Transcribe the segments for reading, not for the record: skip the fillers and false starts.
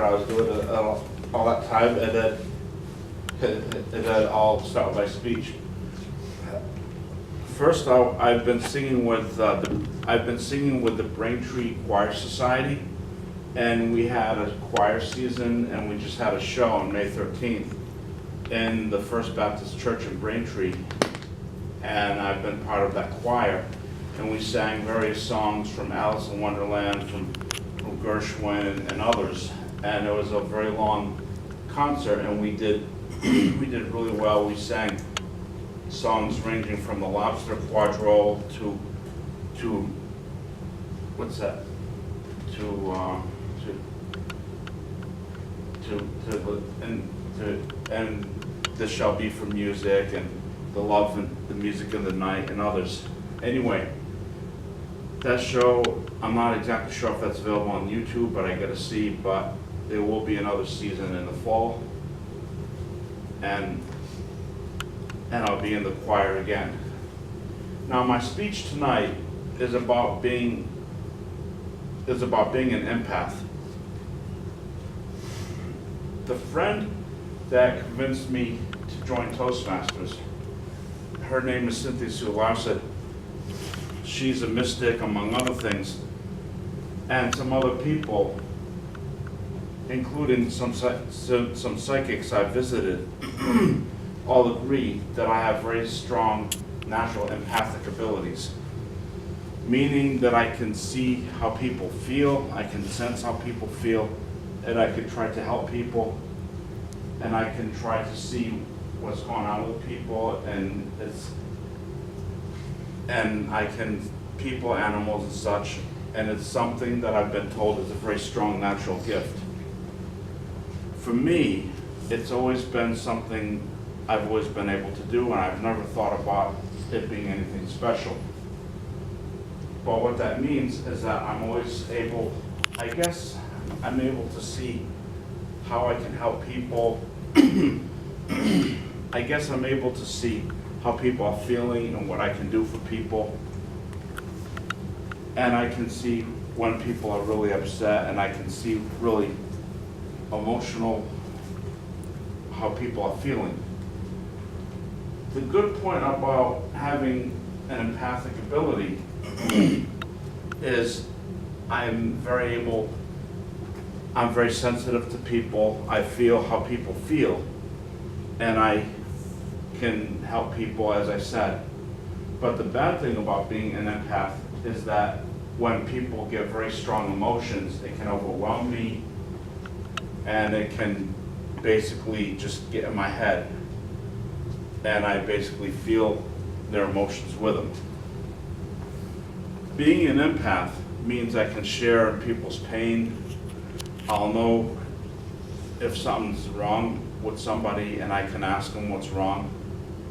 what I was doing all that time, and then I'll start with my speech. First, I've been singing with the Braintree Choir Society, and we had a choir season, and we just had a show on May 13th in the First Baptist Church in Braintree, and I've been part of that choir, and we sang various songs from Alice in Wonderland, from Gershwin and others, and it was a very long concert, and we did really well. We sang songs ranging from the Lobster Quadrille to what's that? And This Shall Be for Music, and The Love and the Music of the Night, and others. Anyway, that show, I'm not exactly sure if that's available on YouTube, but I gotta see, but there will be another season in the fall. And I'll be in the choir again. Now, my speech tonight is about being an empath. The friend that convinced me to join Toastmasters, her name is Cynthia Sue Larson. She's a mystic, among other things, and some other people, including some psychics I visited, all agree that I have very strong natural empathic abilities, meaning that I can see how people feel, I can sense how people feel, and I can try to help people, and I can try to see what's going on with people, and I can people, animals, and such, and it's something that I've been told is a very strong natural gift. For me, it's always been something I've always been able to do, and I've never thought about it being anything special. But what that means is that I'm always able, I guess, I'm able to see how I can help people. I guess I'm able to see how people are feeling and what I can do for people. And I can see when people are really upset, and I can see really emotional how people are feeling. The good point about having an empathic ability is I'm very sensitive to people. I feel how people feel, and I can help people, as I said. But the bad thing about being an empath is that when people get very strong emotions, it can overwhelm me, and it can basically just get in my head, and I basically feel their emotions with them. Being an empath means I can share in people's pain. I'll know if something's wrong with somebody, and I can ask them what's wrong,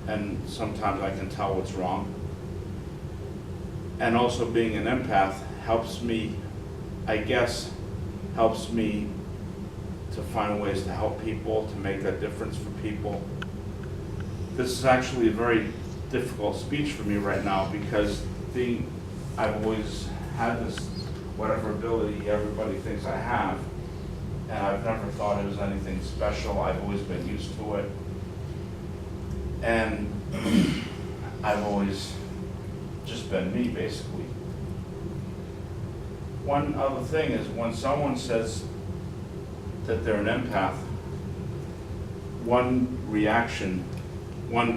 and sometimes I can tell what's wrong. And also, being an empath helps me, I guess, helps me to find ways to help people, to make that difference for people. This is actually a very difficult speech for me right now, because I've always had this whatever ability everybody thinks I have, and I've never thought it was anything special. I've always been used to it, and I've always just been me, basically. One other thing is, when someone says that they're an empath, one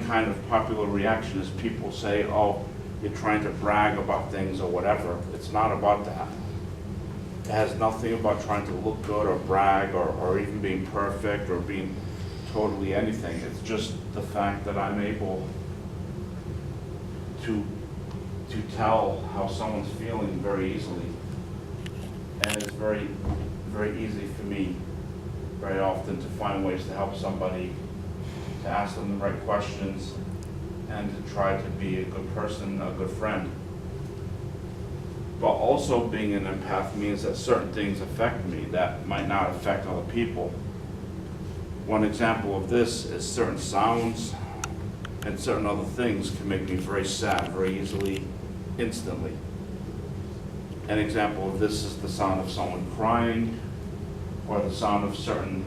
kind of popular reaction is people say, oh, you're trying to brag about things or whatever. It's not about that. It has nothing about trying to look good or brag or even being perfect or being totally anything. It's just the fact that I'm able to tell how someone's feeling very easily. And it's very, very easy for me very often to find ways to help somebody, to ask them the right questions, and to try to be a good person, a good friend. But also, being an empath means that certain things affect me that might not affect other people. One example of this is certain sounds and certain other things can make me very sad very easily, instantly. An example of this is the sound of someone crying, or the sound of certain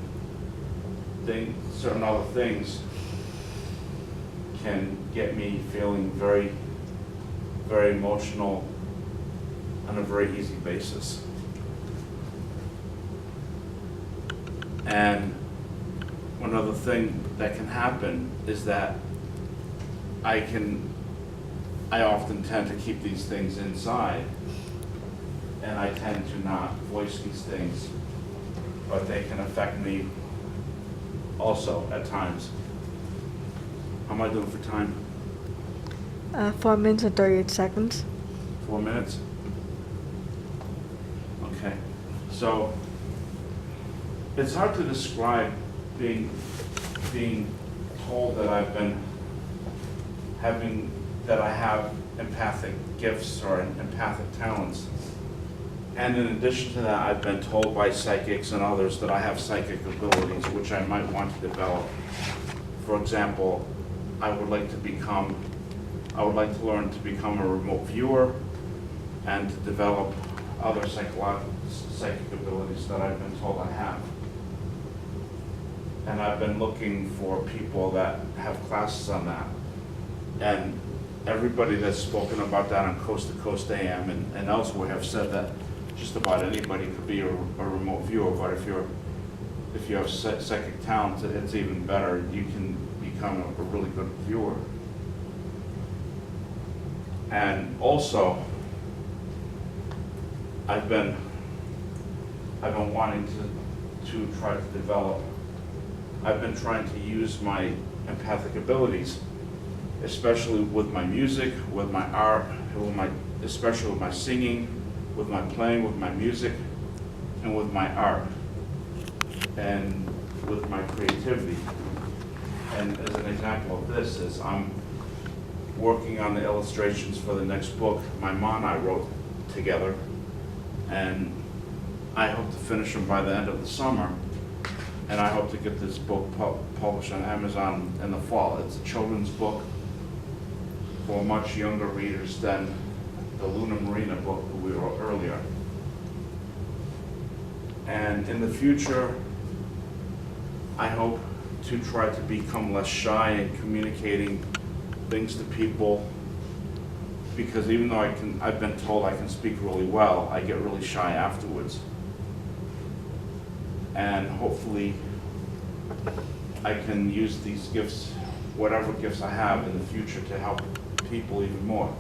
other things can get me feeling very, very emotional on a very easy basis. And one other thing that can happen is that I often tend to keep these things inside, and I tend to not voice these things, but they can affect me also at times. How am I doing for time? 4 minutes and 38 seconds. 4 minutes? Okay. So it's hard to describe being told that that I have empathic gifts or empathic talents. And in addition to that, I've been told by psychics and others that I have psychic abilities which I might want to develop. For example, I would like to learn to become a remote viewer and to develop other psychic abilities that I've been told I have. And I've been looking for people that have classes on that. And everybody that's spoken about that on Coast to Coast AM and elsewhere have said that just about anybody could be a remote viewer, but if you have psychic talent, it's even better. You can become a really good viewer. And also, I've been wanting to try to develop. I've been trying to use my empathic abilities, especially with my music, with my art, especially with my singing, with my playing, with my music, and with my art, and with my creativity. And as an example of this is I'm working on the illustrations for the next book my mom and I wrote together, and I hope to finish them by the end of the summer, and I hope to get this book published on Amazon in the fall. It's a children's book for much younger readers than the Luna Marina book that we wrote earlier. And in the future, I hope to try to become less shy in communicating things to people, because even though I've been told I can speak really well, I get really shy afterwards. And hopefully I can use these gifts, whatever gifts I have in the future, to help people even more.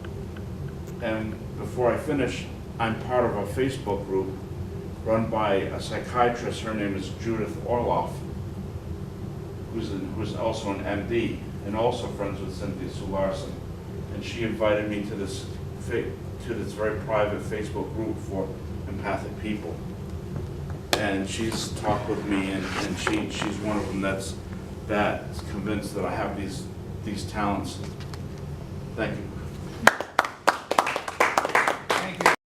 And before I finish, I'm part of a Facebook group run by a psychiatrist. Her name is Judith Orloff, who's also an MD and also friends with Cynthia Sue Larson. And she invited me to this very private Facebook group for empathic people. And she's talked with me, and she's one of them that's convinced that I have these talents. Thank you.